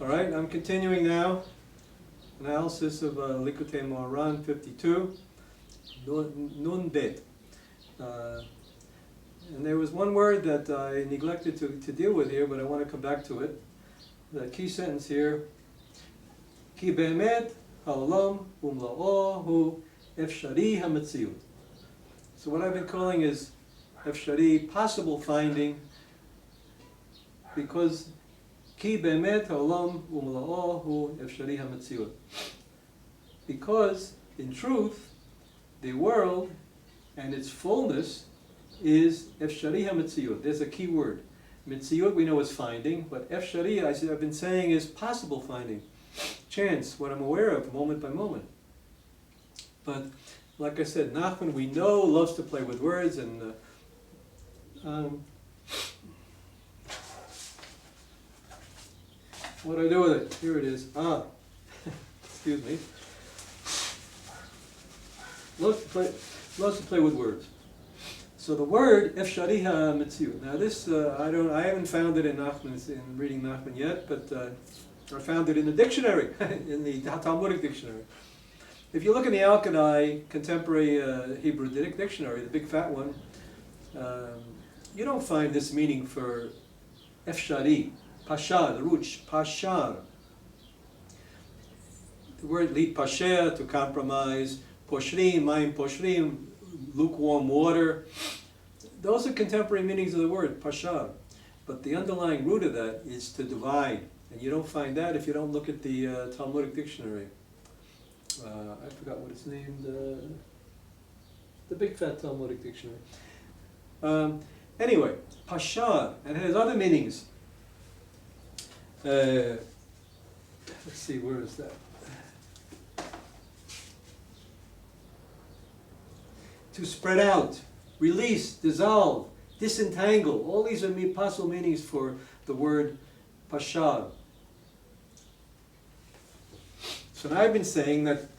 All right, I'm continuing now. Analysis of Likutei Moharan 52, Nun Bet. And there was one word that I neglected to deal with here, but I want to come back to it. The key sentence here, Ki be'emet ha'olam umla'o hu efshari ha'metziut. So what I've been calling is efshari, possible finding, because Ki be'emet ha'olam umla'o hu efshari ha'metziut. Because, in truth, the world and its fullness is efshari ha'metziut. There's a key word. Metziut we know is finding, but efshari, I've been saying, is possible finding. Chance, what I'm aware of, moment by moment. But, like I said, Nachman, we know, loves to play with words, and what do I do with it? Here it is. Excuse me. Loves to play with words. So the word efshari ha'metziut. Now this I haven't found it in reading Nachman yet, but I found it in the dictionary, in the Talmudic dictionary. If you look in the Al-Qadai Contemporary Hebrew Dictionary, the big fat one, you don't find this meaning for efshari, pashar, the root pashar. The word lit pasher, to compromise, poshrim, mayim poshrim, lukewarm water. Those are contemporary meanings of the word, pashar. But the underlying root of that is to divide. And you don't find that if you don't look at the Talmudic dictionary. I forgot what it's named. The big fat Talmudic dictionary. Anyway, pashar, and it has other meanings. Let's see, where is that? To spread out, release, dissolve, disentangle. All these are possible meanings for the word pashar. So now I've been saying that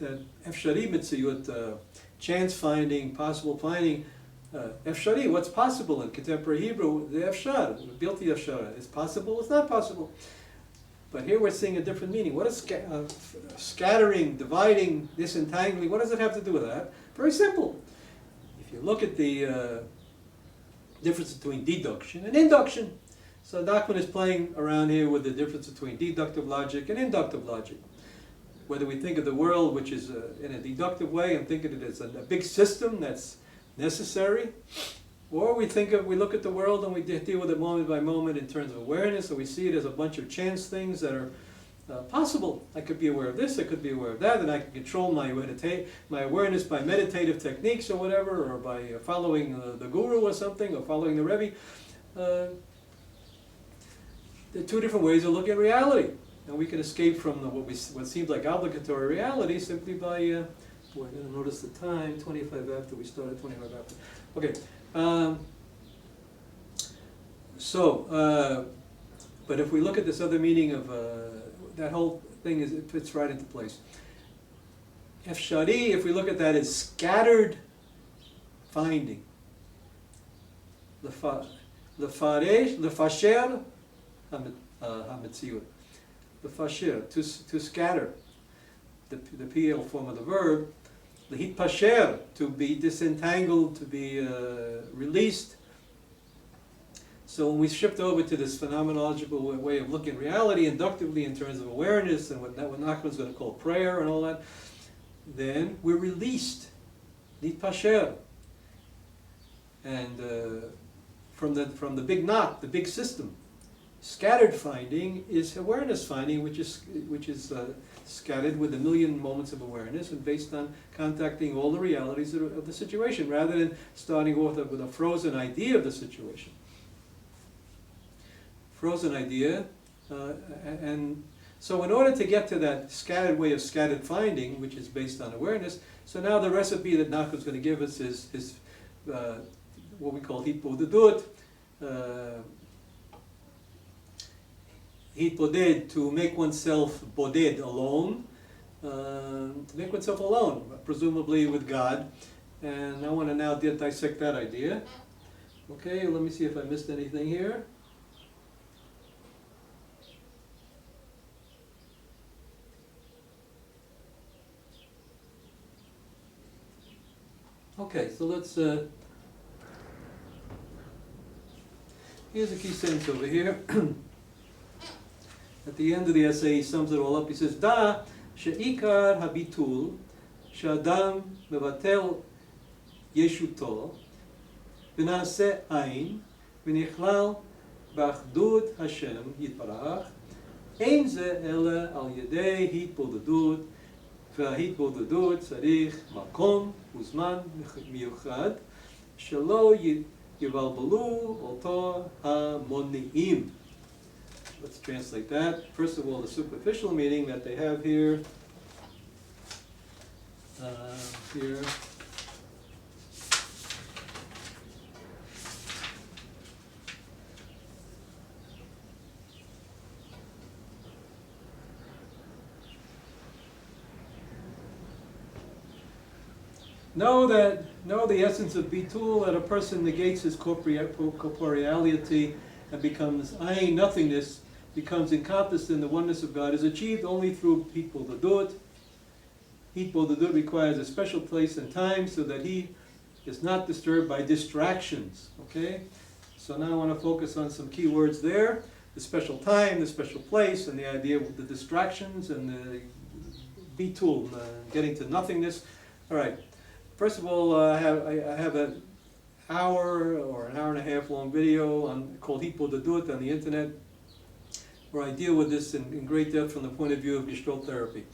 efshari metziut, chance finding, possible finding, efshari, what's possible in contemporary Hebrew, the efshar, bilti efshar, is possible, it's not possible. But here we're seeing a different meaning. What is scattering, dividing, disentangling, what does it have to do with that? Very simple. If you look at the difference between deduction and induction, so Nachman is playing around here with the difference between deductive logic and inductive logic. Whether we think of the world, which is in a deductive way, and think of it as a big system that's necessary, or we look at the world and we deal with it moment by moment in terms of awareness, and we see it as a bunch of chance things that are possible. I could be aware of this, I could be aware of that, and I can control my awareness by meditative techniques or whatever, or by following the guru or something, or following the Rebbe. There are two different ways of looking at reality. And we can escape from what seems like obligatory reality simply by, boy, I didn't notice the time, 25 after we started, 25 after. Okay. But if we look at this other meaning of that whole thing, it fits right into place. Efshari, if we look at that, is scattered finding. Lefasher hametziut. Lefasher, to scatter. The PL form of the verb. Hitbodedut, to be disentangled, to be released. So when we shift over to this phenomenological way of looking at reality inductively in terms of awareness and what Nachman's going to call prayer and all that, then we're released. Hitbodedut. And from the big knot, the big system. Scattered finding is awareness finding, which is scattered with a million moments of awareness and based on contacting all the realities of the situation, rather than starting off with a frozen idea of the situation. Frozen idea, and so in order to get to that scattered way of scattered finding, which is based on awareness, so now the recipe that Nachman's going to give us is what we call hitbodedut. Hitboded, to make oneself boded, alone, to make oneself alone, presumably with God. And I want to now dissect that idea. Okay, let me see if I missed anything here. Okay, so let's, here's a key sentence over here. At the end of the essay, he sums it all up. He says, Da she'ikar habitul she'adam mevatel yeshuto v'naseh ayin v'nichlal b'achdut Hashem yitbarach ein ze ele al yedei hitbodedut וההתבודדות צריך מקום וזמן מיוחד שלא יבלבלו אותו המונים. Let's translate that. First of all, the superficial meaning that they have here. Know the essence of bitul, that a person negates his corporeality and becomes ayin, nothingness, becomes encompassed in the oneness of God, is achieved only through hitbodedut. Hitbodedut requires a special place and time so that he is not disturbed by distractions. Okay? So now I want to focus on some key words there. The special time, the special place, and the idea of the distractions and the bitul, getting to nothingness. All right. First of all, I have an hour or an hour and a half long video called hitbodedut on the internet, where I deal with this in great depth from the point of view of gestalt therapy.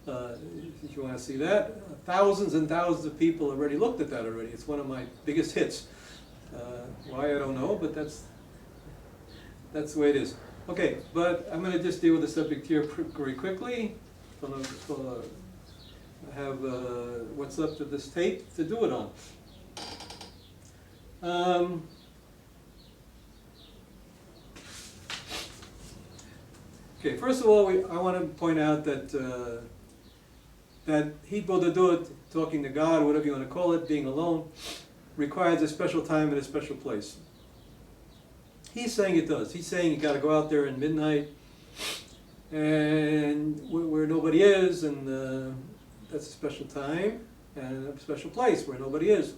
If you want to see that, thousands and thousands of people already looked at that already. It's one of my biggest hits. Why, I don't know, but that's the way it is. Okay, but I'm going to just deal with the subject here very quickly. I have what's left of this tape to do it on. Okay, first of all, I want to point out that that hitbodedut, talking to God, whatever you want to call it, being alone, requires a special time and a special place. He's saying it does. He's saying you got to go out there at midnight and where nobody is, and that's a special time and a special place where nobody is,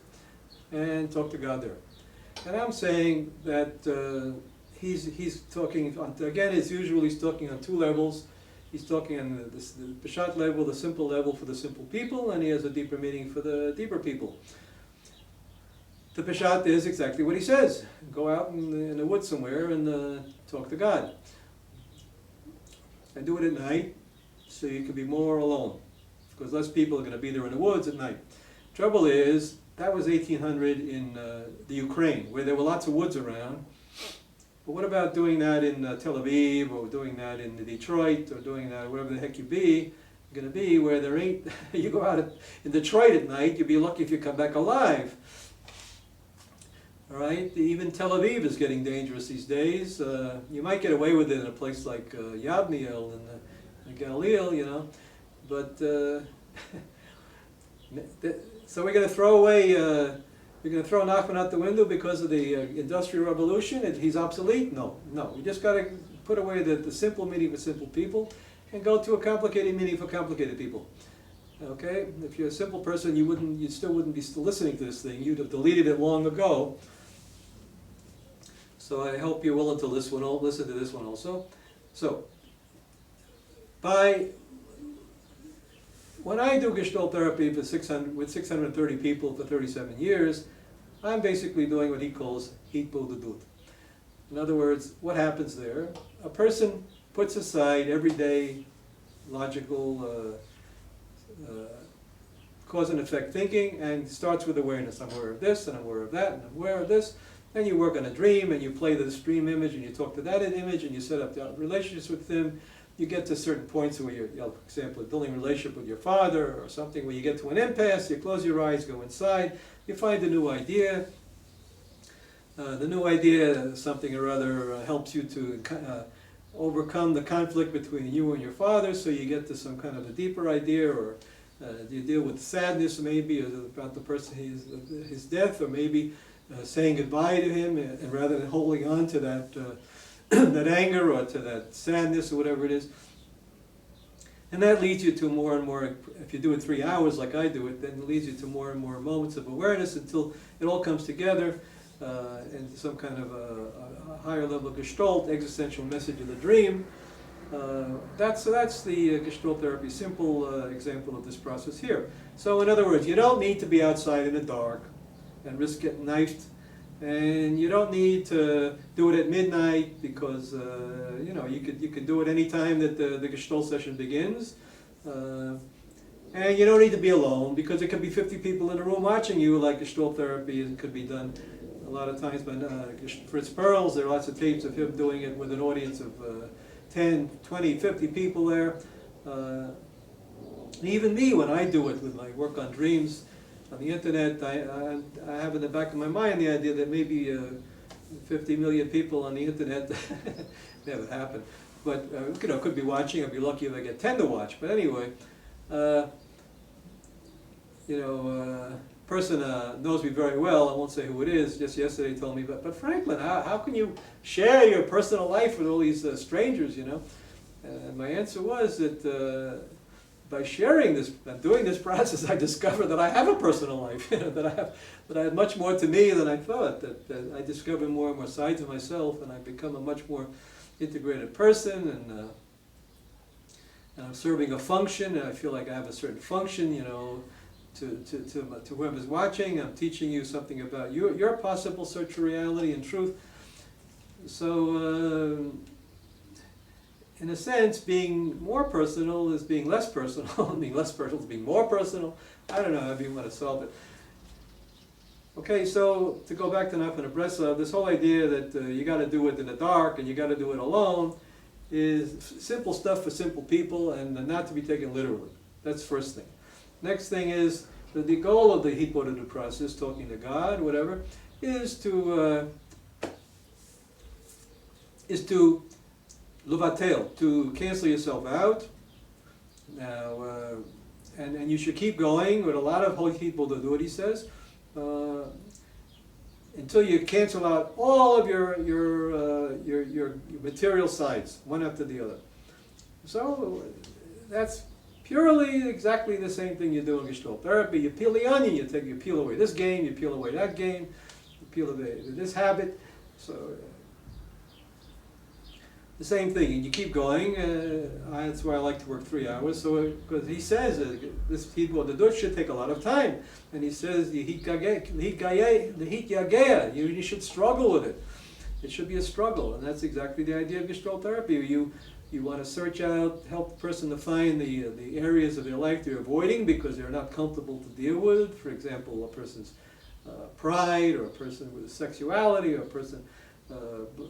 and talk to God there. And I'm saying that he's talking on, again, as usual, he's talking on two levels. He's talking on the Peshat level, the simple level for the simple people, and he has a deeper meaning for the deeper people. The Peshat is exactly what he says. Go out in the woods somewhere and talk to God. And do it at night so you can be more alone, because less people are going to be there in the woods at night. Trouble is, that was 1800 in the Ukraine, where there were lots of woods around. But what about doing that in Tel Aviv, or doing that in Detroit, or doing that wherever the heck you're going to be, where there ain't, you go out in Detroit at night, you'll be lucky if you come back alive. All right, even Tel Aviv is getting dangerous these days. You might get away with it in a place like Yavniel in Galileo, you know, but so we're going to throw away, we're going to throw Nachman out the window because of the Industrial Revolution? He's obsolete? No. We just got to put away the simple meaning for simple people and go to a complicated meaning for complicated people. Okay? If you're a simple person, you still wouldn't be still listening to this thing. You'd have deleted it long ago. So I hope you're willing to listen to this one also. So, when I do gestalt therapy with 630 people for 37 years, I'm basically doing what he calls hitbodedut. In other words, what happens there? A person puts aside everyday logical cause and effect thinking and starts with awareness. I'm aware of this, and I'm aware of that, and I'm aware of this. Then you work on a dream, and you play this dream image, and you talk to that image, and you set up relationships with them. You get to certain points where you're, for example, building a relationship with your father or something, where you get to an impasse, you close your eyes, go inside, you find a new idea. The new idea, something or other, helps you to overcome the conflict between you and your father, so you get to some kind of a deeper idea, or you deal with sadness maybe about the person, his death, or maybe saying goodbye to him, and rather than holding on to that that anger or to that sadness or whatever it is. And that leads you to more and more, if you do it 3 hours like I do it, then it leads you to more and more moments of awareness until it all comes together into some kind of a higher level gestalt, existential message of the dream. That's the gestalt therapy, simple example of this process here. So in other words, you don't need to be outside in the dark and risk getting knifed. And you don't need to do it at midnight because you know, you could do it any time that the gestalt session begins. And you don't need to be alone because there could be 50 people in a room watching you, like gestalt therapy, and could be done a lot of times by Fritz Perls. There are lots of tapes of him doing it with an audience of 10, 20, 50 people there. Even me, when I do it with my work on dreams on the internet, I have in the back of my mind the idea that maybe 50 million people on the internet, never happened, but you know, could be watching. I'd be lucky if I get 10 to watch. But anyway, you know, person knows me very well. I won't say who it is. Just yesterday told me, but Franklin, how can you share your personal life with all these strangers? You know, and my answer was that. By sharing this and doing this process, I discovered that I have a personal life. You know, that I have much more to me than I thought. That I discover more and more sides of myself, and I become a much more integrated person. And I'm serving a function, and I feel like I have a certain function. You know, to whoever's watching, I'm teaching you something about your possible search for reality and truth. So. In a sense, being more personal is being less personal, being less personal is being more personal. I don't know how you want to solve it. Okay, so to go back to Nachman of Breslav, this whole idea that you got to do it in the dark and you got to do it alone is simple stuff for simple people and not to be taken literally. That's the first thing. Next thing is that the goal of the hitbodedut process, talking to God, whatever, is to levatel, to cancel yourself out. Now, and you should keep going with a lot of hitbodedut, he says, until you cancel out all of your material sides, one after the other. So that's purely exactly the same thing you do in gestalt therapy. You peel the onion, you peel away this game, you peel away that game, you peel away this habit. So. The same thing, and you keep going. That's why I like to work 3 hours. So, because he says this hitbodedut should take a lot of time, and he says the hit yagea, you should struggle with it. It should be a struggle, and that's exactly the idea of gestalt therapy. You want to search out, help the person to find the areas of their life they're avoiding because they're not comfortable to deal with. For example, a person's pride, or a person with sexuality, or a person.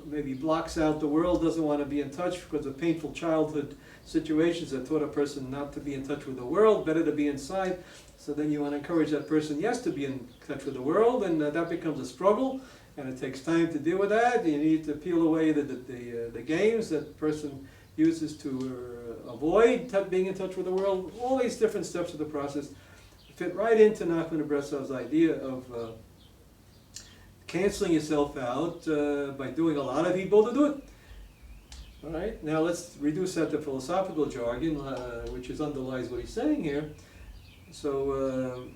Maybe blocks out the world, doesn't want to be in touch because of painful childhood situations that taught a person not to be in touch with the world, better to be inside. So then you want to encourage that person, yes, to be in touch with the world, and that becomes a struggle, and it takes time to deal with that. You need to peel away the games that the person uses to avoid being in touch with the world. All these different steps of the process fit right into Nachman of Breslav's idea of canceling yourself out by doing a lot of hitbodedut. All right, now let's reduce that to philosophical jargon, which underlies what he's saying here. So,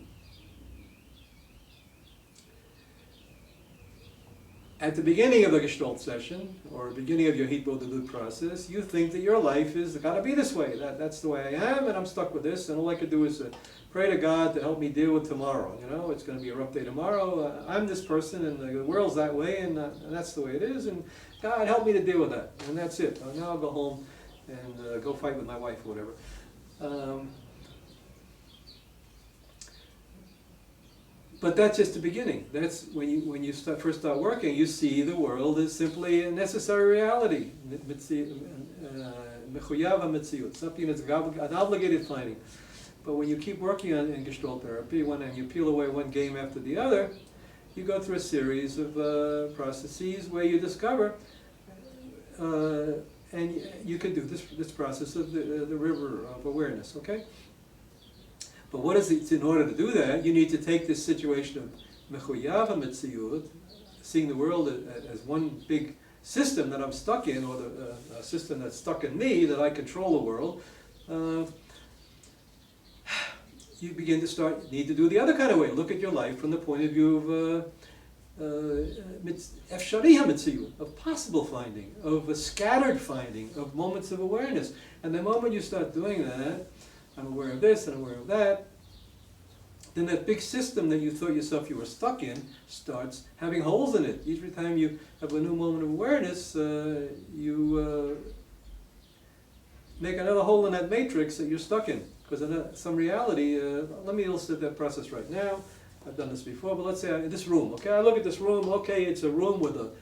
at the beginning of a gestalt session, or beginning of your hitbodedut process, you think that your life is got to be this way. That's the way I am, and I'm stuck with this, and all I could do is pray to God to help me deal with tomorrow. You know, it's going to be a rough day tomorrow. I'm this person, and the world's that way, and that's the way it is. And God, help me to deal with that. And that's it. Now I'll go home and go fight with my wife or whatever. But that's just the beginning. That's when you first start working. You see the world as simply a necessary reality, something that's an obligated finding. But when you keep working in gestalt therapy, and you peel away one game after the other, you go through a series of processes where you discover, and you can do this process of the river of awareness, okay? But what is it? In order to do that, you need to take this situation of mechuyav hametziut, seeing the world as one big system that I'm stuck in, or a system that's stuck in me, that I control the world, you begin to need to do the other kind of way. Look at your life from the point of view of possible finding, of a scattered finding, of moments of awareness. And the moment you start doing that, I'm aware of this and aware of that, then that big system that you thought you were stuck in starts having holes in it. Every time you have a new moment of awareness, you make another hole in that matrix that you're stuck in. Because some reality, let me illustrate that process right now. I've done this before, but let's say in this room. Okay, I look at this room. Okay, it's a room with a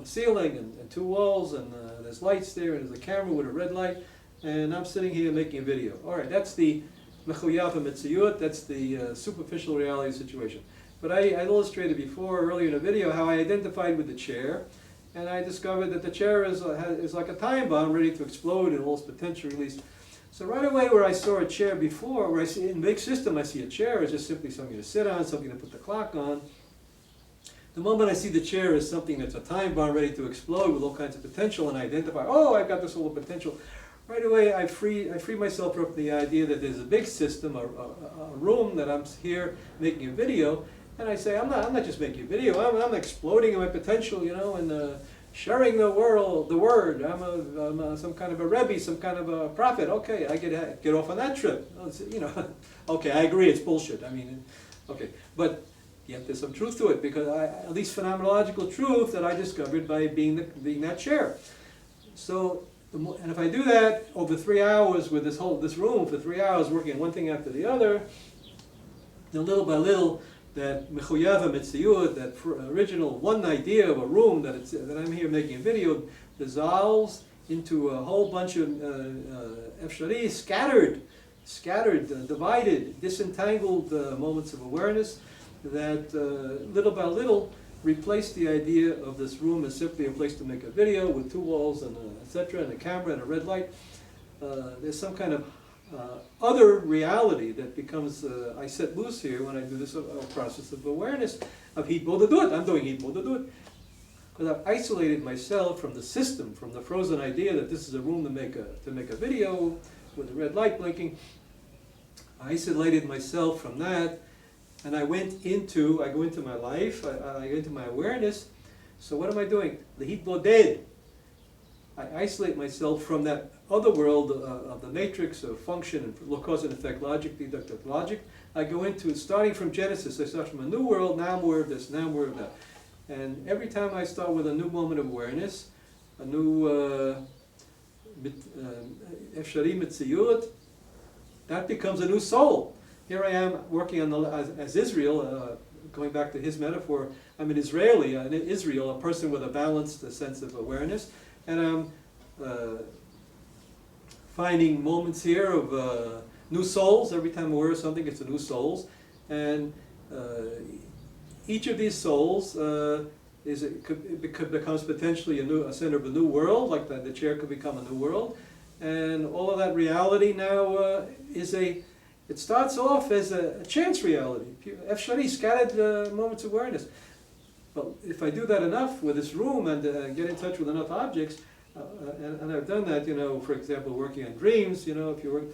ceiling and two walls, and there's lights there, and there's a camera with a red light, and I'm sitting here making a video. All right, that's the mechuyav mitziyut. That's the superficial reality situation. But I illustrated before, earlier in the video, how I identified with the chair, and I discovered that the chair is like a time bomb ready to explode in all its potential release. So right away, where I saw a chair before, where I see in the big system, I see a chair as just simply something to sit on, something to put the clock on. The moment I see the chair as something that's a time bomb ready to explode with all kinds of potential, and I identify, oh, I've got this whole potential. Right away, I free myself from the idea that there's a big system, a room that I'm here making a video, and I say, I'm not just making a video. I'm exploding in my potential, and sharing the word. I'm some kind of a rebbe, some kind of a prophet. Okay, I get off on that trip. Okay, I agree, it's bullshit. Okay, but yet there's some truth to it, because at least phenomenological truth that I discovered by being that chair. So, and if I do that over 3 hours with this room for 3 hours, working on one thing after the other, then little by little, that mechuyav mitziyut, that original one idea of a room that I'm here making a video, dissolves into a whole bunch of efshari, scattered, divided, disentangled moments of awareness that little by little replace the idea of this room as simply a place to make a video with two walls and etc. and a camera and a red light. There's some kind of other reality that becomes, I set loose here when I do this process of awareness of hitbodedut. I'm doing hitbodedut because I've isolated myself from the system, from the frozen idea that this is a room to make a video with a red light blinking. I isolated myself from that, and I go into my life, I go into my awareness. So what am I doing? The hitboded. I isolate myself from that other world of the matrix of function and cause and effect logic, deductive logic. I go into, starting from Genesis, I start from a new world, now I'm aware of this, now I'm aware of that. And every time I start with a new moment of awareness, a new efshari mitziyut, that becomes a new soul. Here I am working on as Israel, going back to his metaphor, I'm an Israeli, a person with a balanced sense of awareness, and I'm finding moments here of new souls. Every time I'm aware of something, it's a new souls. And each of these souls becomes potentially a center of a new world, like the chair could become a new world. And all of that reality now it starts off as a chance reality, efshari, scattered moments of awareness. But if I do that enough with this room and get in touch with enough objects, and I've done that, for example, working on dreams, if you work,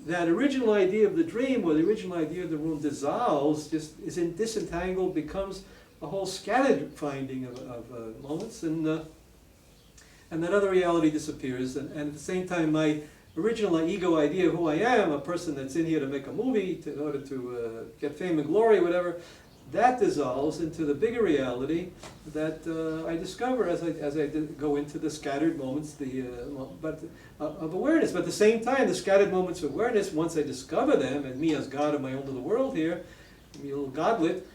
that original idea of the dream or the original idea of the room dissolves, disentangled, becomes a whole scattered finding of moments, and that other reality disappears, and at the same time my original ego idea of who I am, a person that's in here to make a movie in order to get fame and glory, whatever, that dissolves into the bigger reality that I discover as I go into the scattered moments of awareness. But at the same time, the scattered moments of awareness, once I discover them, and me as God of my own little world here, me a little godlet,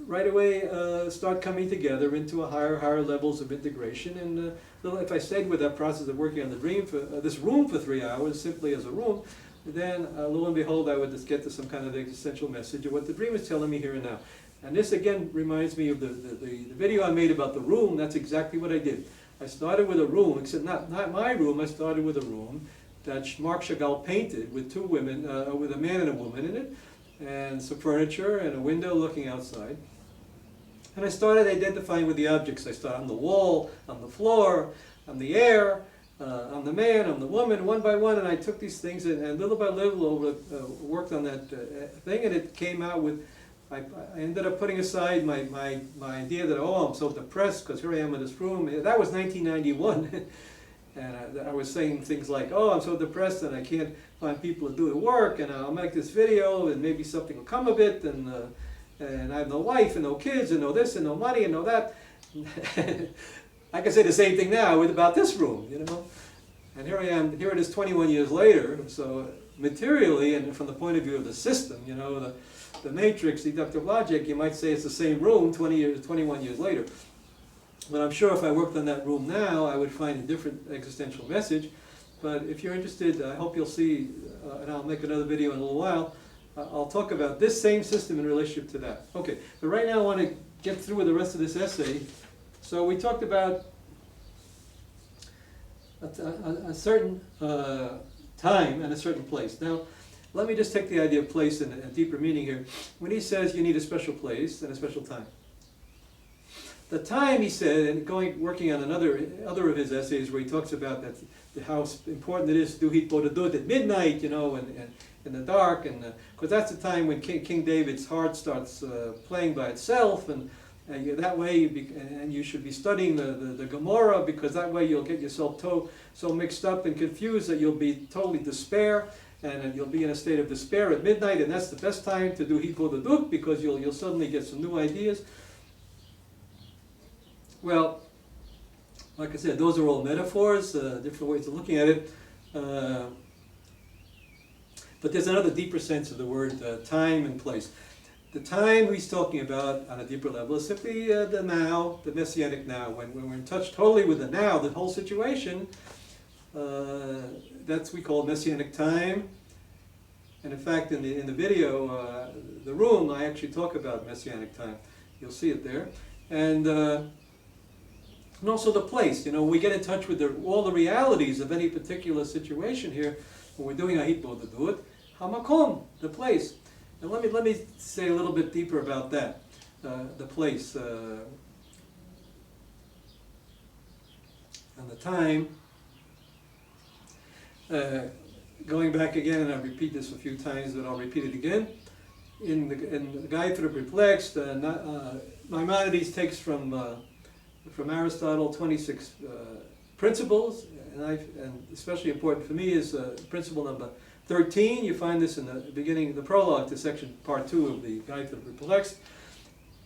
right away start coming together into higher levels of integration. And if I stayed with that process of working on the dream for this room for 3 hours, simply as a room, then lo and behold, I would just get to some kind of existential message of what the dream is telling me here and now. And this again reminds me of the video I made about the room. That's exactly what I did. I started with a room, except not my room. I started with a room that Marc Chagall painted with two women, with a man and a woman in it, and some furniture and a window looking outside. And I started identifying with the objects. I started on the wall, on the floor, on the air, I'm the man, I'm the woman, one by one, and I took these things and little by little worked on that thing, and it came out with, I ended up putting aside my idea that, oh, I'm so depressed because here I am in this room. That was 1991. And I was saying things like, oh, I'm so depressed and I can't find people to do the work, and I'll make this video and maybe something will come of it, and I have no wife and no kids and no this and no money and no that. I can say the same thing now about this room, you know. And here I am, here it is 21 years later, so materially and from the point of view of the system, you know, the matrix, deductive logic, you might say it's the same room 21 years later. But I'm sure if I worked on that room now, I would find a different existential message. But if you're interested, I hope you'll see, and I'll make another video in a little while, I'll talk about this same system in relationship to that. Okay, but right now I want to get through with the rest of this essay. So we talked about a certain time and a certain place. Now, let me just take the idea of place and a deeper meaning here. When he says you need a special place and a special time. The time, he said, and working on other of his essays where he talks about how important it is to do hitbodedut at midnight, you know, and in the dark, and because that's the time when King David's heart starts playing by itself, and that way you should be studying the Gemara, because that way you'll get yourself so mixed up and confused that you'll be totally despair, and you'll be in a state of despair at midnight, and that's the best time to do hitbodedut, because you'll suddenly get some new ideas. Well, like I said, those are all metaphors, different ways of looking at it. But there's another deeper sense of the word time and place. The time he's talking about on a deeper level is simply the now, the messianic now. When we're in touch totally with the now, the whole situation, that's we call messianic time. And in fact, in the video, the room, I actually talk about messianic time. You'll see it there. And also the place, you know, we get in touch with all the realities of any particular situation here when we're doing a hitbodedut. Hamakom, the place. And let me say a little bit deeper about that, the place. And the time. Going back again, and I'll repeat this a few times, but I'll repeat it again. In the Guide to the Perplexed, Maimonides takes from Aristotle 26 principles, and especially important for me is principle number 13. You find this in the beginning, the prologue to section part 2 of the Guide to the Perplexed.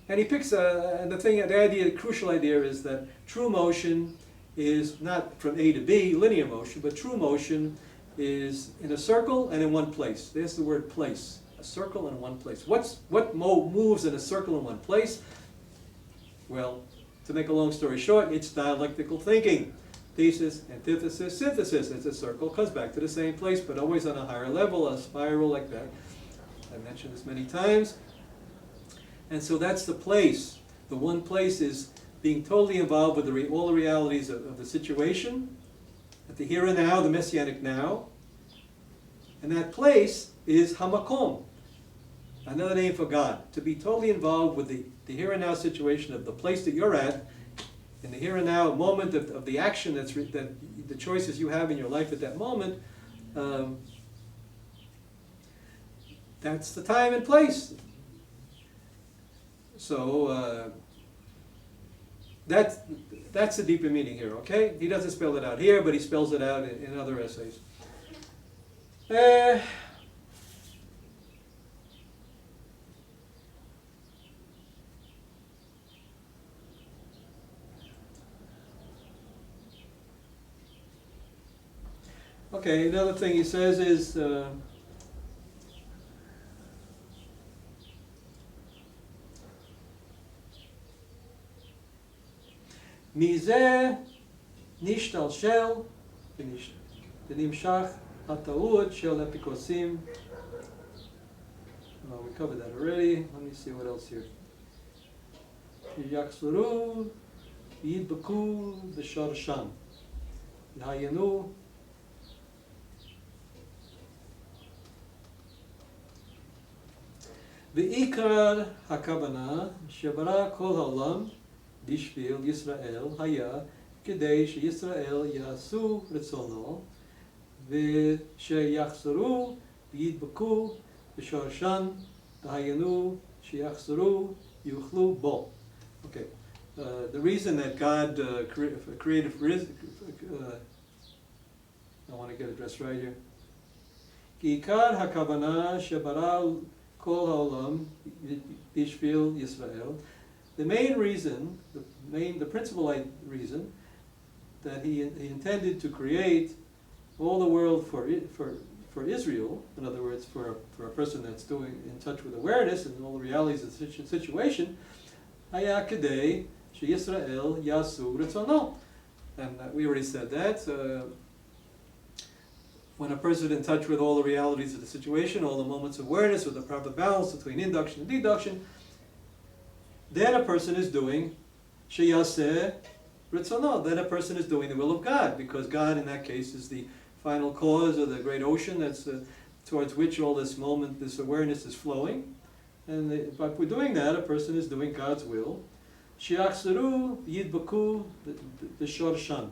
And he picks, and the crucial idea is that true motion is not from A to B, linear motion, but true motion is in a circle and in one place. There's the word place, a circle and one place. What moves in a circle in one place? Well, to make a long story short, it's dialectical thinking. Thesis, antithesis, synthesis. It's a circle, comes back to the same place, but always on a higher level, a spiral like that. I've mentioned this many times. And so that's the place. The one place is being totally involved with all the realities of the situation, at the here and now, the messianic now. And that place is hamakom, another name for God. To be totally involved with the here and now situation of the place that you're at, in the here and now moment of the action that the choices you have in your life at that moment, that's the time and place. So that's the deeper meaning here, okay? He doesn't spell it out here, but he spells it out in other essays. Okay, another thing he says is Mizeh nishtalshel v'nimshach hataud shel epikosim. We covered that already. Let me see what else here. Yaksuru yidbaku b'sharsham yahayenu. V'ikar hakavana shebara kol haolam Bishvil Yisrael Haya כדי שישראל יעשו רצונו ושיחזרו וידבקו בשורשן, דהיינו שיחזרו ויאכלו בו. Okay. The reason that God created, I want to get it dressed right here. כי עיקר הכוונה שברא כל העולם בשביל ישראל. The main reason, the principal reason that he intended to create all the world for Israel, in other words, for a person that's in touch with awareness and all the realities of the situation, היה כדי שישראל יעשו רצונו. And we already said that. When a person is in touch with all the realities of the situation, all the moments of awareness, with the proper balance between induction and deduction, then a person is doing sheyaseh ritzono. Then a person is doing the will of God, because God in that case is the final cause of the great ocean that's towards which all this awareness is flowing. And by doing that, a person is doing God's will. Shiachzeru yidbaku b'shorshan.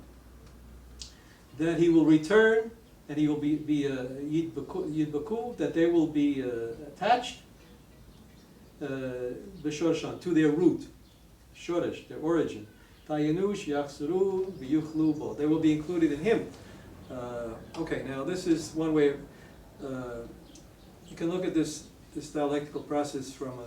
That he will return, and he will be yidbaku, that they will be attached b'shorshan, to their root, shoresh, their origin. Tayenu shiachzeru v'yuchlu bo. They will be included in him. Okay, now this is one way. You can look at this dialectical process from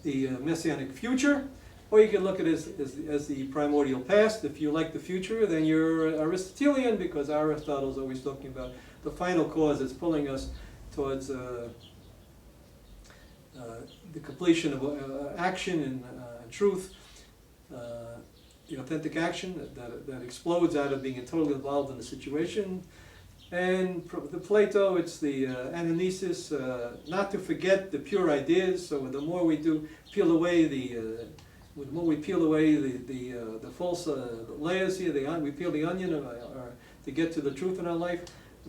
the messianic future, or you can look at it as the primordial past. If you like the future, then you're Aristotelian, because Aristotle is always talking about the final cause that's pulling us towards the completion of action and truth, the authentic action that explodes out of being totally involved in the situation. And the Plato, it's the anamnesis, not to forget the pure ideas. So the more we peel away the false layers here, we peel the onion to get to the truth in our life.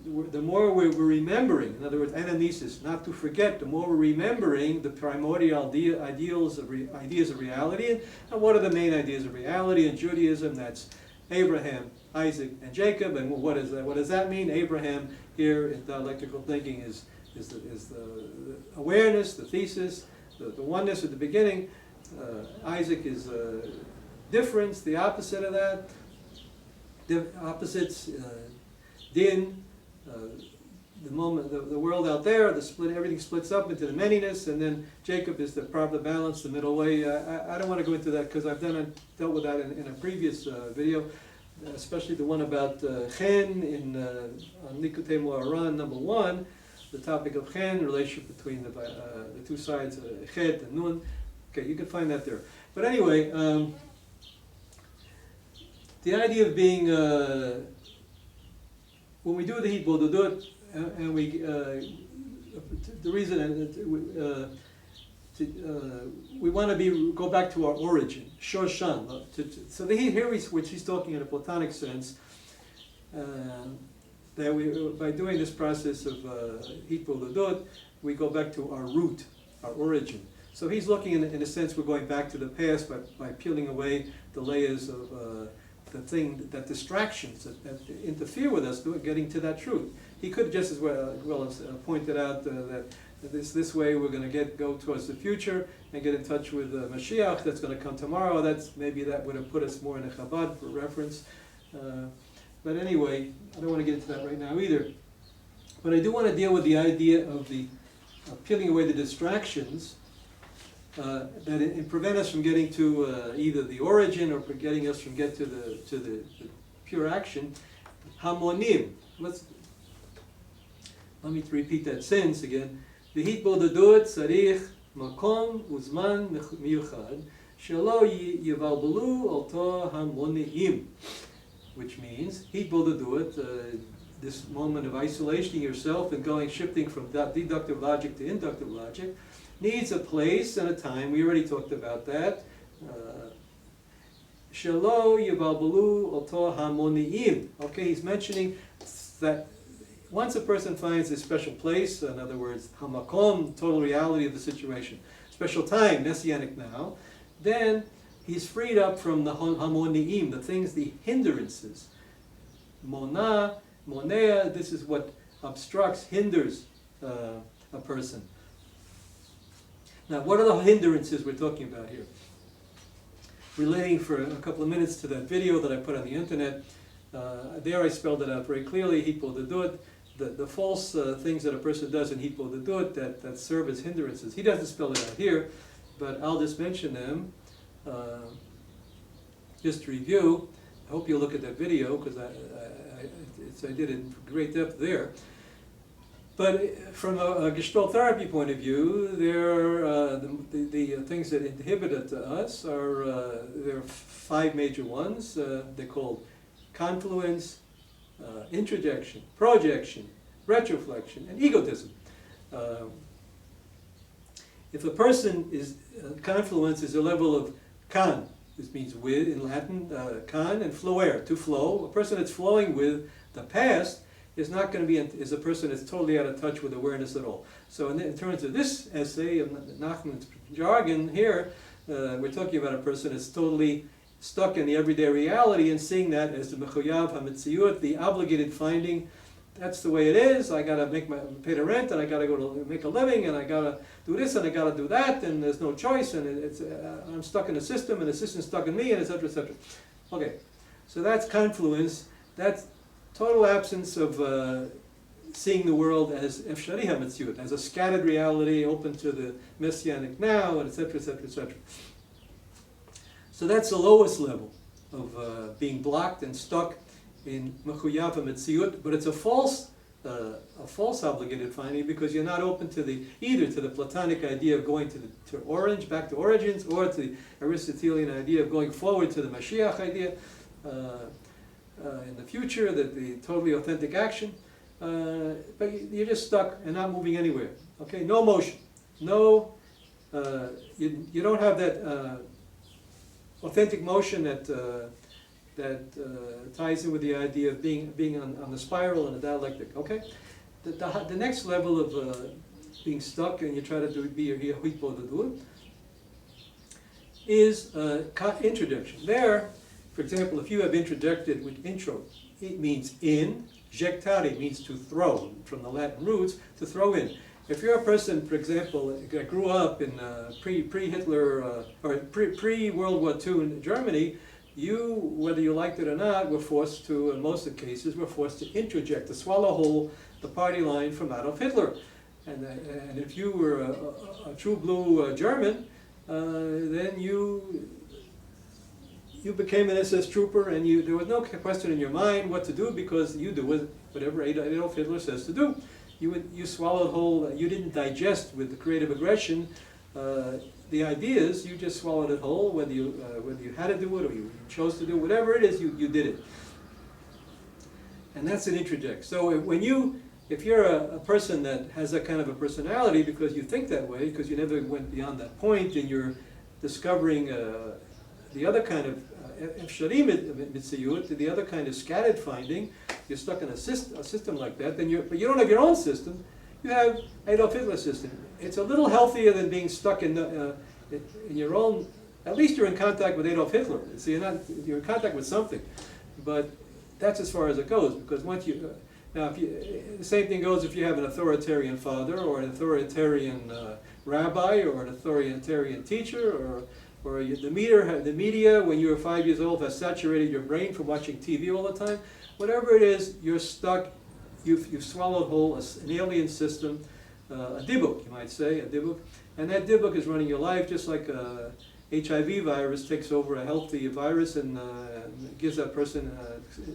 The more we're remembering, in other words, anamnesis, not to forget. The more we're remembering the primordial ideas of reality. And what are the main ideas of reality in Judaism? That's Abraham, Isaac, and Jacob. And what does that mean? Abraham here in dialectical thinking is the awareness, the thesis, the oneness at the beginning. Isaac is difference, the opposite of that. The opposites, din, the moment, the world out there, everything splits up into the manyness, and then Jacob is the proper balance, the middle way. I don't want to go into that because I've dealt with that in a previous video, especially the one about chen on Likutei Moharan, number 1, the topic of chen, relationship between the two sides, chet and nun. Okay, you can find that there. But anyway, the idea of being, when we do the hitbodedut, and the reason we want to go back to our origin, shorshan. So here which he's talking in a Platonic sense, that by doing this process of hitbodedut, we go back to our root, our origin. So he's looking in a sense, we're going back to the past by peeling away the layers of that distractions that interfere with us getting to that truth. He could just as well as pointed out that this way we're going to go towards the future and get in touch with Mashiach that's going to come tomorrow. Maybe that would have put us more in a Chabad for reference. But anyway, I don't want to get into that right now either. But I do want to deal with the idea of peeling away the distractions that prevent us from getting to either the origin or getting us from to the pure action. Hamonim. Let me repeat that sentence again. The hitbodedut tzarich makom uzman miyuchad shelo yivalbelu alto hamonim, which means hitbodedut, this moment of isolating yourself and shifting from deductive logic to inductive logic, needs a place and a time. We already talked about that. Shelo yivalbelu alto hamonim. Okay, he's mentioning that once a person finds a special place, in other words, hamakom, total reality of the situation, special time, messianic now, then he's freed up from the hamoniim, the things, the hindrances. Monea, this is what obstructs, hinders a person. Now, what are the hindrances we're talking about here? Relating for a couple of minutes to that video that I put on the internet, there I spelled it out very clearly, hitbodedut, the false things that a person does in hitbodedut that serve as hindrances. He doesn't spell it out here, but I'll just mention them. Just to review, I hope you'll look at that video, because I did it in great depth there. But from a gestalt therapy point of view, the things that inhibit it to us are, there are 5 major ones. They're called confluence, introjection, projection, retroflexion, and egotism. If a person is, confluence is a level of kan, this means with in Latin, kan, and fluere, to flow. A person that's flowing with the past is not going to be, is a person that's totally out of touch with awareness at all. So in terms of this essay, of Nachman's jargon here, we're talking about a person that's totally stuck in the everyday reality and seeing that as the mechuyav hametziut, the obligated finding. That's the way it is. I got to pay the rent, and I got to go to make a living, and I got to do this, and I got to do that, and there's no choice, and I'm stuck in the system, and the system's stuck in me, and etc., etc. Okay, so that's confluence. That's total absence of seeing the world as efshari hametziut, as a scattered reality open to the messianic now, and etc., etc., etc. So that's the lowest level of being blocked and stuck in mechuyav hametziut, but it's a false obligated finding, because you're not open to either to the Platonic idea of going to back to origins, or to the Aristotelian idea of going forward to the Mashiach idea in the future, the totally authentic action. But you're just stuck and not moving anywhere. Okay, no motion, no. You don't have that authentic motion that ties in with the idea of being on the spiral and the dialectic. Okay, the next level of being stuck, and you try to be your hitbodedut, is introjection. There, for example, if you have introjected with intro, it means in. Jectare means to throw, from the Latin roots, to throw in. If you're a person, for example, that grew up in pre-Hitler or pre-World War II in Germany, you, whether you liked it or not, were forced to, in most of the cases, were forced to introject, to swallow whole the party line from Adolf Hitler. And if you were a true blue German, then you became an SS trooper, and there was no question in your mind what to do, because you do whatever Adolf Hitler says to do. You swallowed whole. You didn't digest with the creative aggression the ideas. You just swallowed it whole, whether you had to do it or you chose to do it, whatever it is, you did it. And that's an introject. So if you're a person that has that kind of a personality because you think that way, because you never went beyond that point, and you're discovering the other kind of efshari mitziyut, the other kind of scattered finding, you're stuck in a system like that, but you don't have your own system, you have Adolf Hitler's system. It's a little healthier than being stuck in your own. At least you're in contact with Adolf Hitler, so you're in contact with something. But that's as far as it goes, because once you now, the same thing goes if you have an authoritarian father, or an authoritarian rabbi, or an authoritarian teacher, or the media, when you were 5 years old, has saturated your brain from watching TV all the time. Whatever it is, you're stuck. You've swallowed whole an alien system, a dibuk, you might say, a dibuk, and that dibuk is running your life, just like a HIV virus takes over a healthy virus and gives that person,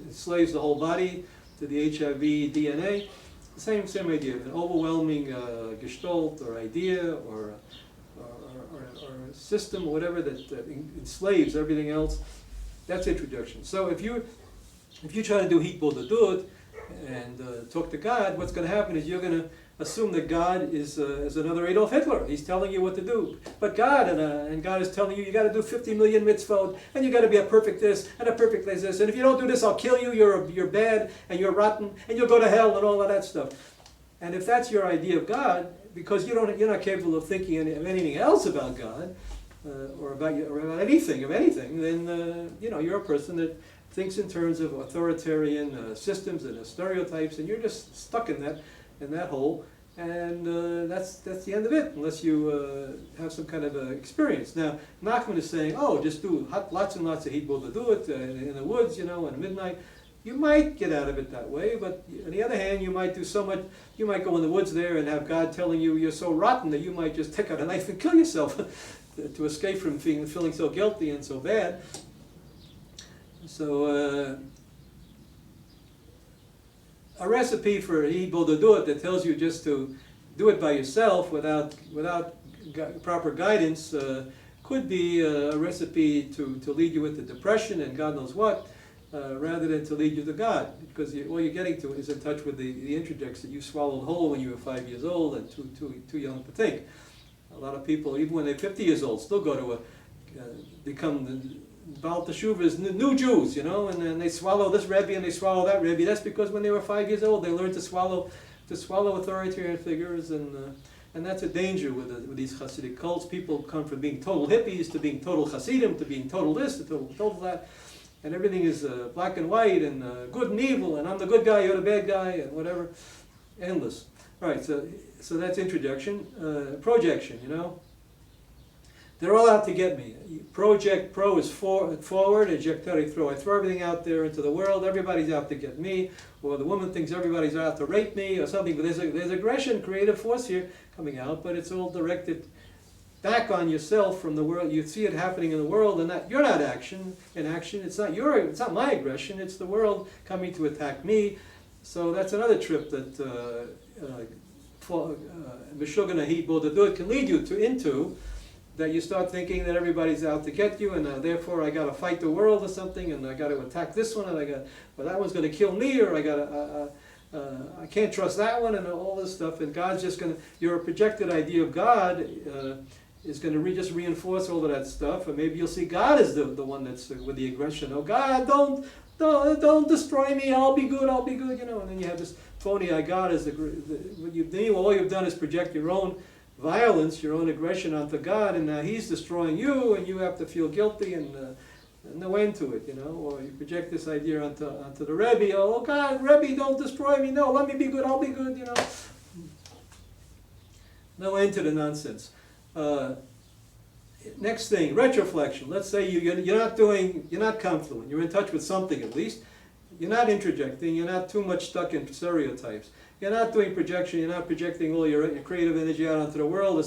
enslaves the whole body to the HIV DNA. Same idea, an overwhelming gestalt or idea or system, or whatever that enslaves everything else. That's introduction. So if you try to do hitbodedut and talk to God, what's going to happen is you're going to assume that God is another Adolf Hitler. He's telling you what to do. But God, and God is telling you got to do 50 million mitzvot, and you got to be a perfect this and a perfect this, and if you don't do this, I'll kill you. You're bad and you're rotten and you'll go to hell and all of that stuff. And if that's your idea of God, because you're not capable of thinking of anything else about God, or about anything, then you know, you're a person that thinks in terms of authoritarian systems and stereotypes, and you're just stuck in that hole, and that's the end of it, unless you have some kind of experience. Now, Nachman is saying, oh, just do lots and lots of hitbodedut in the woods, you know, at midnight. You might get out of it that way, but on the other hand, you might do so much. You might go in the woods there and have God telling you you're so rotten that you might just take out a knife and kill yourself to escape from feeling so guilty and so bad. So a recipe for hitbodedut that tells you just to do it by yourself without proper guidance could be a recipe to lead you into depression and God knows what. Rather than to lead you to God, because all you're getting to is in touch with the introjects that you swallowed whole when you were 5 years old and too young to think. A lot of people, even when they're 50 years old, still go to become the Baal Teshuvah's new Jews, you know, and then they swallow this Rebbe and they swallow that Rebbe. That's because when they were 5 years old, they learned to swallow authoritarian figures, and that's a danger with these Hasidic cults. People come from being total hippies to being total Hasidim to being total this to total that. And everything is black and white and good and evil, and I'm the good guy, you're the bad guy, and whatever, endless. All right, so that's introduction. Projection, you know. They're all out to get me. Project, pro is forward, ejectare, throw. I throw everything out there into the world, everybody's out to get me, or the woman thinks everybody's out to rape me, or something. But there's aggression, creative force here coming out, but it's all directed back on yourself from the world. You see it happening in the world, and that you're not in action. It's not my aggression. It's the world coming to attack me. So that's another trip that Meshugana hitbodedut can lead you into. That you start thinking that everybody's out to get you, and therefore I got to fight the world or something, and I got to attack this one, and that one's going to kill me, or I can't trust that one, and all this stuff. And God's just going to, your projected idea of God is going to just reinforce all of that stuff, and maybe you'll see God as the one that's with the aggression. Oh God, don't destroy me. I'll be good, you know. And then you have this phony God as all you've done is project your own violence, your own aggression onto God, and now He's destroying you, and you have to feel guilty and no end to it, you know. Or you project this idea onto the Rebbe. Oh God, Rebbe, don't destroy me. No, let me be good. I'll be good, you know. No end to the nonsense. Next thing, retroflexion. Let's say you're not confluent. You're in touch with something at least. You're not introjecting. You're not too much stuck in stereotypes. You're not doing projection. You're not projecting all your creative energy out onto the world.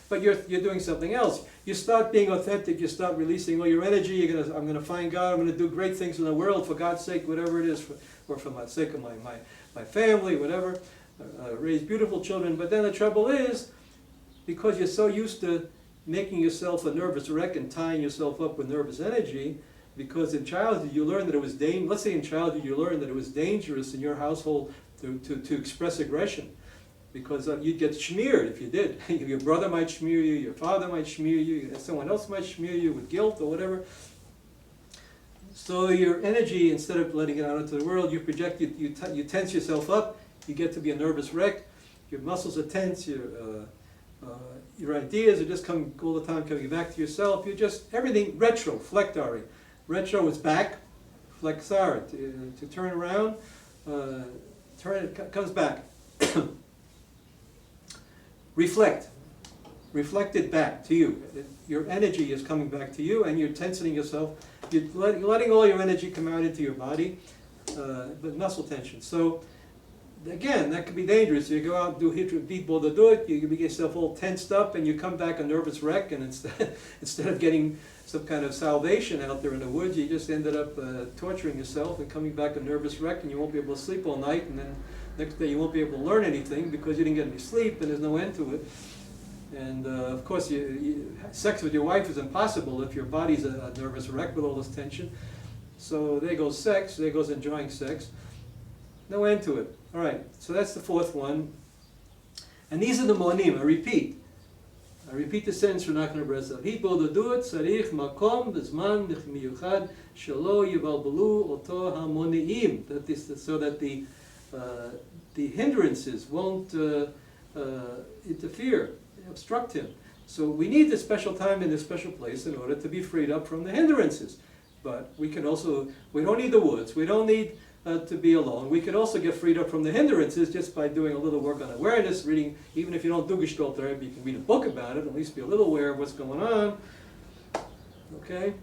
But you're doing something else. You start being authentic. You start releasing all your energy. I'm going to find God. I'm going to do great things in the world for God's sake, whatever it is, or for the sake of my family, whatever. Raise beautiful children. But then the trouble is, because you're so used to making yourself a nervous wreck and tying yourself up with nervous energy, because in childhood you learned that it was dangerous. Let's say in childhood you learned that it was dangerous in your household to express aggression, because you'd get smeared if you did. Your brother might smear you, your father might smear you, someone else might smear you with guilt or whatever. So your energy, instead of letting it out into the world, you project, you tense yourself up, you get to be a nervous wreck, your muscles are tense, your ideas are just all the time coming back to yourself. You're just, everything retro, flectari. Retro is back, flexar, to turn around, it comes back. Reflect. Reflect it back to you. Your energy is coming back to you, and you're tensing yourself. You're letting all your energy come out into your body, but muscle tension. So, again, that could be dangerous. You go out and do hitbodedut, you get yourself all tensed up, and you come back a nervous wreck, and instead of getting some kind of salvation out there in the woods, you just ended up torturing yourself and coming back a nervous wreck, and you won't be able to sleep all night, and then next day you won't be able to learn anything because you didn't get any sleep, and there's no end to it. And of course, sex with your wife is impossible if your body's a nervous wreck with all this tension. So there goes sex, there goes enjoying sex. No end to it. All right, so that's the fourth one. And these are the monim. I repeat the sentence from Nachman of Breslav. hitbodedut tzarich makom b'zman miyuchad shelo yivalbelu oto hamoniim. So that the hindrances won't interfere, obstruct him. So we need this special time in this special place in order to be freed up from the hindrances. But we can also, we don't need the woods, we don't need to be alone. We can also get freed up from the hindrances just by doing a little work on awareness, reading, even if you don't do gestalt therapy, you can read a book about it, at least be a little aware of what's going on. Okay?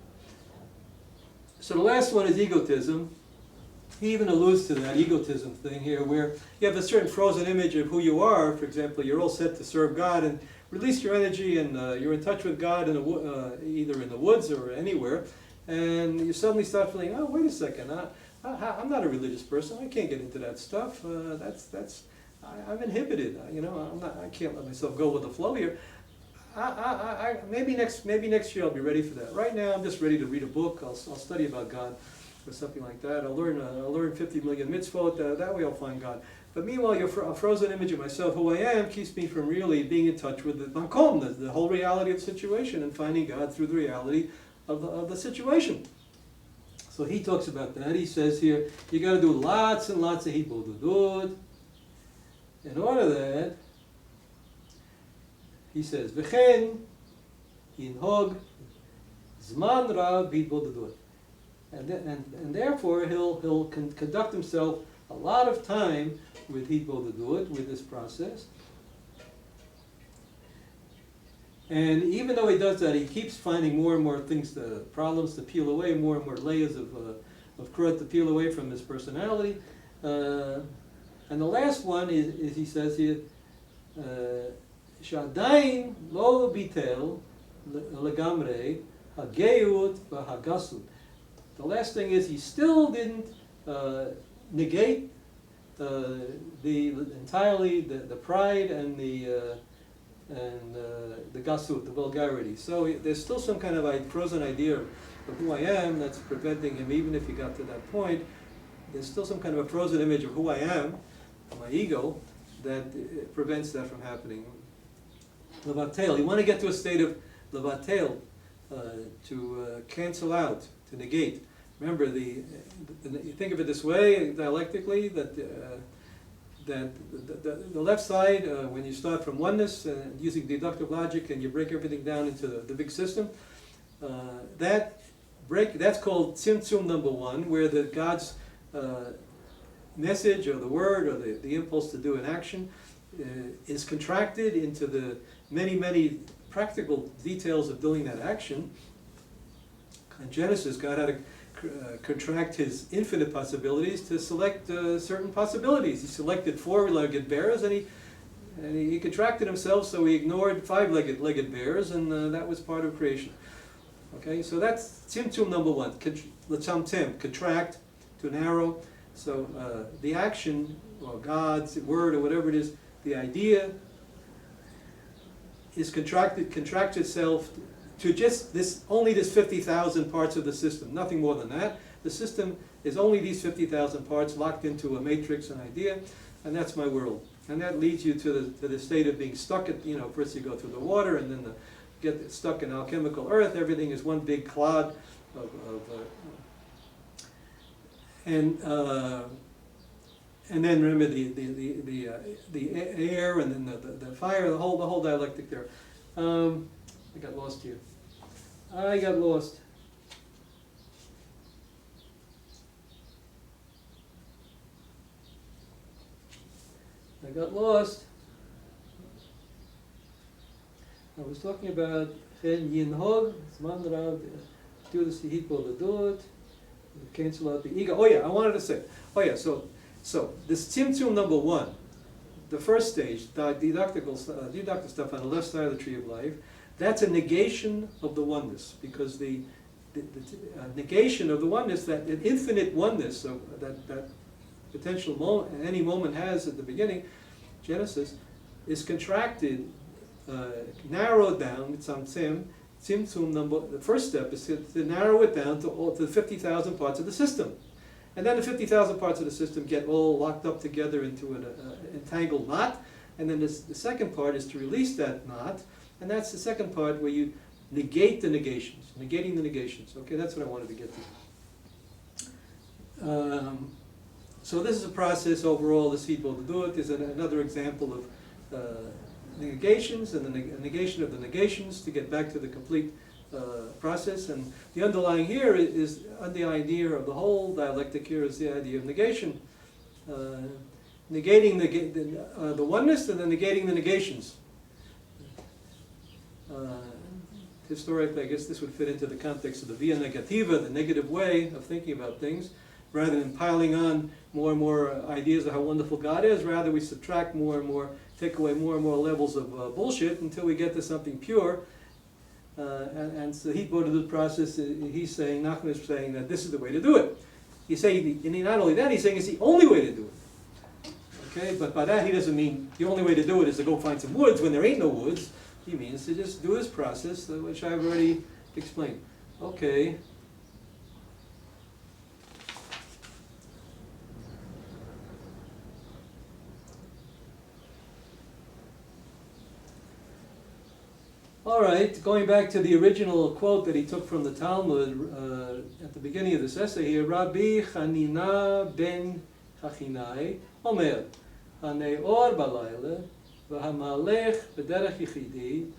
So the last one is egotism. He even alludes to that egotism thing here, where you have a certain frozen image of who you are. For example, you're all set to serve God and release your energy, and you're in touch with God in either in the woods or anywhere, and you suddenly start feeling, oh, wait a second, I'm not a religious person. I can't get into that stuff. I'm inhibited. I can't let myself go with the flow here. Maybe next year I'll be ready for that. Right now, I'm just ready to read a book. I'll study about God or something like that. I'll learn 50 million mitzvot. That way I'll find God. But meanwhile, a frozen image of myself, who I am, keeps me from really being in touch with the makom, the whole reality of the situation, and finding God through the reality of the situation. So he talks about that. He says here, you got to do lots and lots of hitbodedut. In order that, he says, v'chen yinhog zman rav hitbodedut. And therefore, he'll conduct himself a lot of time with hitbodedut, with this process. And even though he does that, he keeps finding more and more problems to peel away, more and more layers of crud to peel away from his personality. And the last one is he says here, Shadain lo bitel legamre hageut v'hagasut. The last thing is he still didn't negate entirely the pride and the gasut, the vulgarity. So there's still some kind of frozen idea of who I am that's preventing him, even if he got to that point. There's still some kind of a frozen image of who I am, my ego, that prevents that from happening. Levatel, you want to get to a state of levatel, to cancel out, to negate. Remember, you think of it this way, dialectically, that the left side, when you start from oneness, using deductive logic, and you break everything down into the big system, that's called tzimtzum number one, where God's message or the word or the impulse to do an action is contracted into the many, many practical details of doing that action. In Genesis, God had to contract his infinite possibilities to select certain possibilities. He selected four-legged bears, and he contracted himself, so he ignored five-legged bears, and that was part of creation. Okay, so that's tzimtzum number one. L'tzamtzem, contract, to narrow. So the action, or God's word, or whatever it is, the idea is contract itself to just only this 50,000 parts of the system, nothing more than that. The system is only these 50,000 parts locked into a matrix, an idea, and that's my world. And that leads you to the state of being stuck at, first you go through the water, and then get stuck in alchemical earth. Everything is one big clod and then remember the air, and then the fire, the whole dialectic there. I got lost here. I got lost. I was talking about Chen Yinhog, Zman Rav, do the hitbodedut, cancel out the ego. Oh yeah, I wanted to say. Oh yeah, so this tzimtzum number one, the first stage, the deductive stuff on the left side of the tree of life, that's a negation of the oneness, because the negation of the oneness, that an infinite oneness, so that potential moment any moment has at the beginning, Genesis, is contracted, narrowed down. Tzimtzum number. The first step is to narrow it down to the 50,000 parts of the system, and then the 50,000 parts of the system get all locked up together into an entangled knot. And then the second part is to release that knot. And that's the second part, where you negate the negations, negating the negations. Okay, that's what I wanted to get to. So this is a process overall. This hitbodedut is another example of negations and the negation of the negations to get back to the complete process. And the underlying here is the idea of the whole dialectic here is the idea of negation. Negating the oneness and then negating the negations. Historically, I guess this would fit into the context of the via negativa, the negative way of thinking about things. Rather than piling on more and more ideas of how wonderful God is, rather we subtract more and more, take away more and more levels of bullshit until we get to something pure. And so the hitbodedut process, he's saying, Nachman is saying that this is the way to do it. He's saying, and not only that, he's saying it's the only way to do it. Okay, but by that he doesn't mean the only way to do it is to go find some woods when there ain't no woods. He means to just do this process, which I've already explained. Okay. All right, going back to the original quote that he took from the Talmud at the beginning of this essay here, Rabbi Chanina ben Chachinai Omer, Haneor balayla, v'hamalech b'derech yichidi,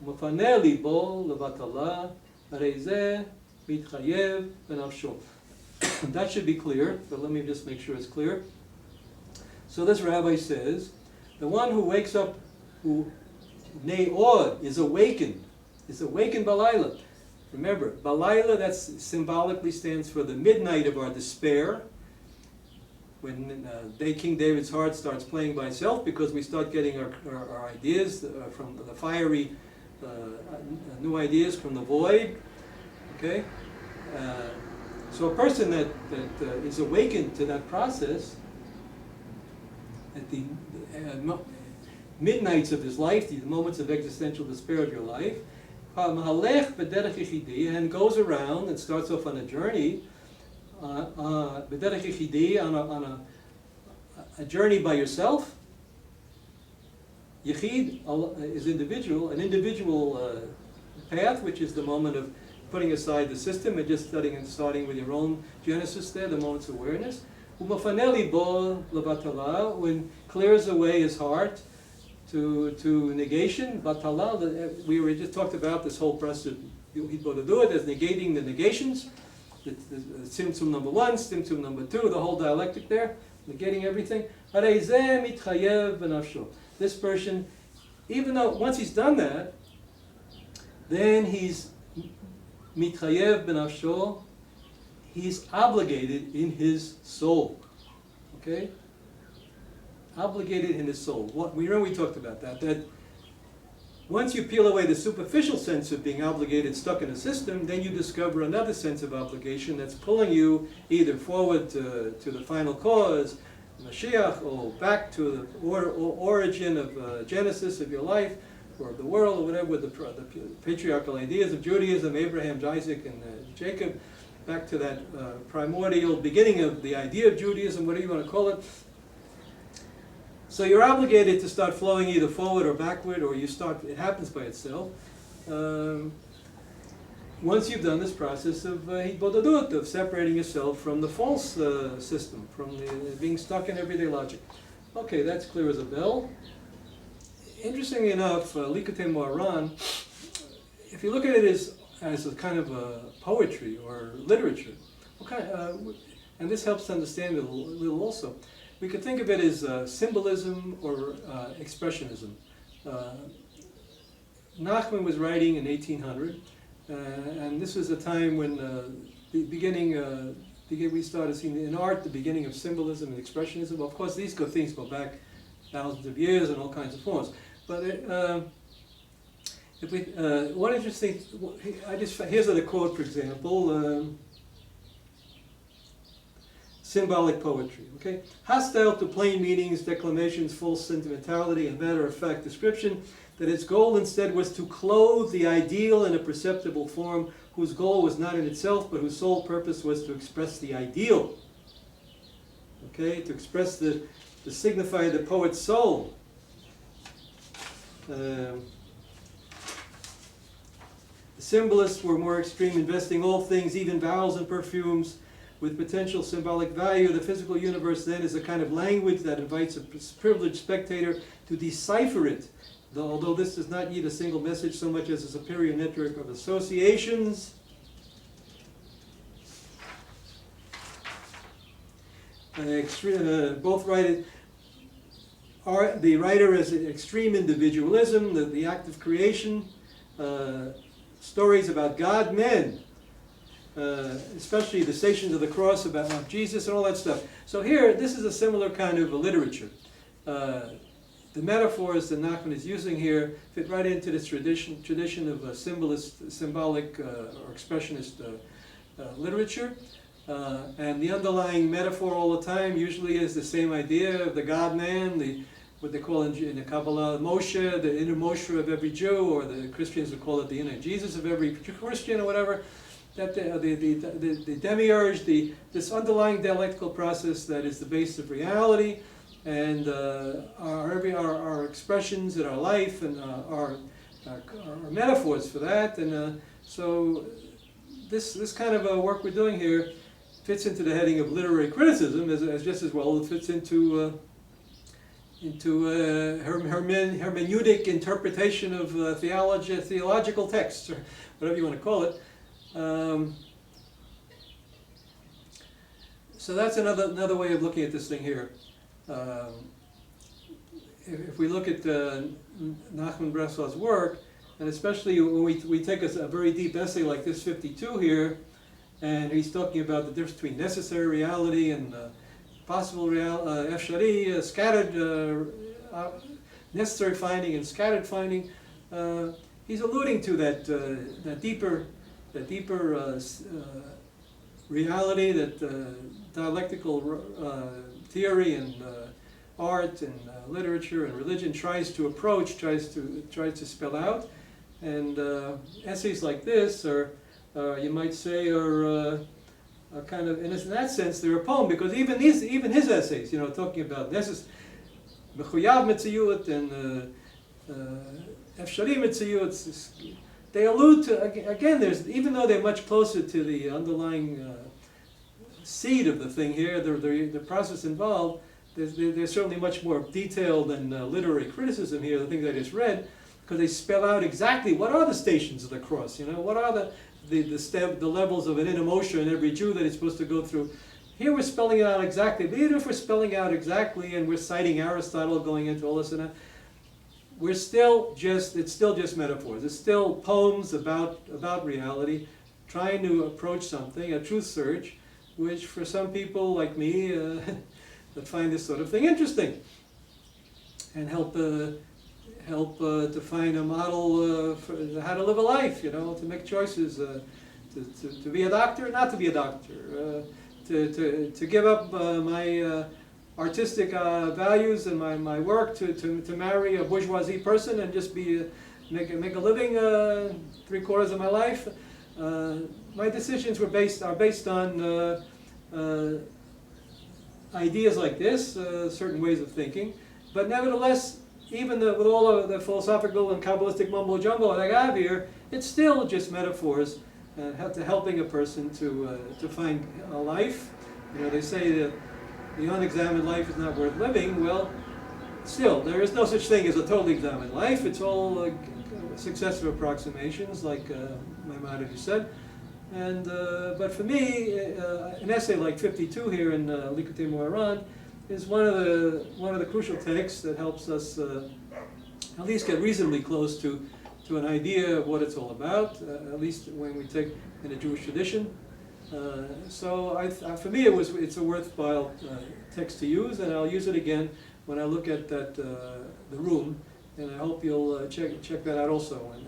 u'mefane libo levatala, harei zeh mitchayev b'nafsho. That should be clear, but let me just make sure it's clear. So this rabbi says, the one who wakes up, who Ne'or is awakened balayla. Remember, balayla, that symbolically stands for the midnight of our despair. When King David's heart starts playing by itself, because we start getting our ideas from the fiery, new ideas from the void. Okay? So a person that is awakened to that process at the midnights of his life, the moments of existential despair of your life, and goes around and starts off on a journey, on a journey by yourself. Yechid is individual, an individual path, which is the moment of putting aside the system and just starting with your own genesis there, the moment's awareness. When clears away his heart to negation, batala, we just talked about this whole process of hitbodedut as negating the negations, the symptom number 1, symptom number 2, the whole dialectic there, negating everything. Harei zeh mitchayev b'nafsho. This person, even though once he's done that, then he's mitchayev b'nafsho, he's obligated in his soul. Okay? Obligated in his soul. We talked about that once you peel away the superficial sense of being obligated, stuck in a system, then you discover another sense of obligation that's pulling you either forward to the final cause, Mashiach, or back to the origin of genesis of your life, or of the world, or whatever, with the patriarchal ideas of Judaism, Abraham, Isaac, and Jacob, back to that primordial beginning of the idea of Judaism, whatever you want to call it. So you're obligated to start flowing either forward or backward, or it happens by itself. Once you've done this process of hitbodedut, of separating yourself from the false system, from being stuck in everyday logic. Okay, that's clear as a bell. Interestingly enough, Likutei Moharan, if you look at it as a kind of poetry or literature, and this helps to understand it a little also. We could think of it as symbolism or expressionism. Nachman was writing in 1800, and this was a time when we started seeing in art the beginning of symbolism and expressionism. Of course, these things go back thousands of years in all kinds of forms. But one interesting, here's a quote, for example. Symbolic poetry, okay? Hostile to plain meanings, declamations, false sentimentality, and matter-of-fact description, that its goal instead was to clothe the ideal in a perceptible form, whose goal was not in itself, but whose sole purpose was to express the ideal. Okay, to express to signify the poet's soul. The symbolists were more extreme, investing all things, even vowels and perfumes, with potential symbolic value. The physical universe then is a kind of language that invites a privileged spectator to decipher it, although this does not need a single message so much as a superior network of associations. Both write the writer as extreme individualism, the act of creation, stories about God, men, especially the Stations of the Cross about Jesus and all that stuff. So here, this is a similar kind of a literature. The metaphors that Nachman is using here fit right into this tradition of a symbolist, symbolic or expressionist literature. And the underlying metaphor all the time usually is the same idea of the God-man, what they call in the Kabbalah Moshe, the inner Moshe of every Jew, or the Christians would call it the inner Jesus of every Christian or whatever. That the demiurge, this underlying dialectical process that is the base of reality, and our expressions in our life and our metaphors for that. And so this kind of work we're doing here fits into the heading of literary criticism as just as well. It fits into hermeneutic interpretation of theological texts, or whatever you want to call it. So that's another way of looking at this thing here. If we look at Nachman of Breslav's work, and especially when we take a very deep essay like this 52 here, and he's talking about the difference between necessary reality and possible efshari, scattered necessary finding and scattered finding. He's alluding to that deeper reality that dialectical theory and art and literature and religion tries to spell out. And essays like this are, you might say, are kind of, in that sense, they're a poem, because even his essays, talking about mechuyav metziut and efshari metziut, they allude to, again, even though they're much closer to the underlying seed of the thing here, the process involved, they're certainly much more detailed than literary criticism here, the things I just read, because they spell out exactly what are the stations of the cross, what are the levels of an inner motion in every Jew that it's supposed to go through. Here we're spelling it out exactly, but even if we're spelling out exactly and we're citing Aristotle going into all this and that, it's still just metaphors. It's still poems about reality, trying to approach something, a truth search, which for some people like me that find this sort of thing interesting, and help to find a model for how to live a life, to make choices, to be a doctor, not to be a doctor, to give up my artistic values and my work to marry a bourgeoisie person and just make a living 3/4 of my life. My decisions are based on ideas like this, certain ways of thinking, but nevertheless, even with all of the philosophical and Kabbalistic mumbo jumbo that I have here, it's still just metaphors helping a person to find a life. They say that the unexamined life is not worth living. Well, still, there is no such thing as a totally examined life. It's all successive approximations, like Maimonides said. And but for me, an essay like 52 here in Likutei Moharan is one of the crucial texts that helps us at least get reasonably close to an idea of what it's all about, at least when we take in a Jewish tradition. So for me, it's a worthwhile text to use, and I'll use it again when I look at the room, and I hope you'll check that out also. And,